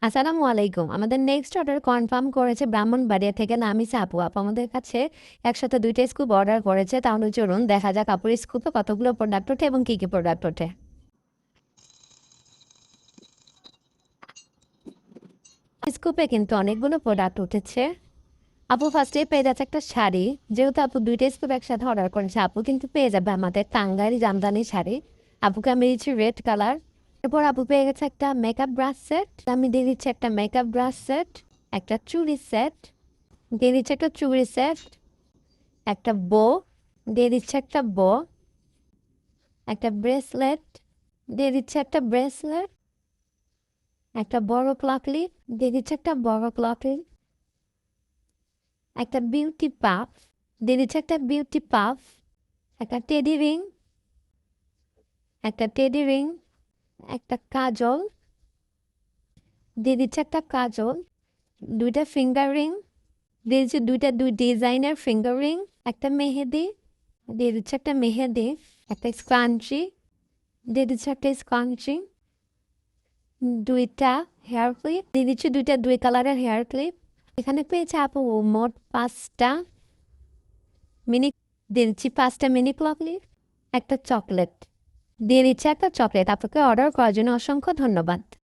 আসসালামু আলাইকুম। আমাদের নেক্সট অর্ডার কনফার্ম করেছে ব্রাহ্মণবাড়িয়া থেকে নামিসা আপু। আপু আমাদের কাছে একসাথে ২ টা স্কুপ অর্ডার করেছে। তাহলে চলুন দেখা যাক আপুর স্কুপে কতগুলো প্রোডাক্ট ওঠে এবং কী, কী প্রোডাক্ট ওঠে। স্কুপে কিন্তু অনেকগুলো প্রোডাক্ট উঠেছে। আপু ফার্স্টে পেয়ে যাচ্ছে একটা শাড়ি। যেহেতু আপু ২ টা স্কুপ একসাথে অর্ডার করেছে, আপু কিন্তু পেয়ে যাবে আমাদের টাঙ্গাইল জামদানি শাড়ি। আপুকে আমি দিচ্ছি রেড কালার। এরপর আপু পেয়ে গেছে একটা মেকআপ ব্রাশ সেট। আমি দিয়ে দিচ্ছি একটা মেকআপ ব্রাশ সেট, একটা চুড়ি সেট, দিয়ে দিচ্ছে একটা চুড়ি সেট, একটা বো, দিয়ে দিচ্ছে একটা বো, একটা ব্রেসলেট, দিয়ে দিচ্ছে একটা ব্রেসলেট, একটা বড় ক্লকলি, দিয়ে দিচ্ছে একটা বড় ক্লকলি, একটা বিউটি পাফ, দিয়ে দিচ্ছে একটা বিউটি পাফ, একটা টেডি রিং, একটা টেডি রিং, একটা কাজল, দিয়ে দিচ্ছে একটা কাজল, ২টা ফিঙ্গার রিং, দিয়ে দিচ্ছে দুই ডিজাইনের ফিঙ্গার রিং, একটা মেহেদি, দিয়ে দিচ্ছে একটা মেহেদি, একটা স্ক্রাঞ্চি, দিয়ে দিচ্ছে একটা স্ক্রাঞ্চি, ২টা হেয়ার ক্লিপ, দিয়ে দিচ্ছি ২টা ২ কালারের হেয়ার ক্লিপ। এখানে পেয়েছে আপু মোট ৫টা মিনি, দিয়ে দিচ্ছি ৫টা মিনি ক্লিপ, একটা চকলেট, দিয়ে দিচ্ছে একটা চকলেট। আপনাকে অর্ডার করার জন্য অসংখ্য ধন্যবাদ।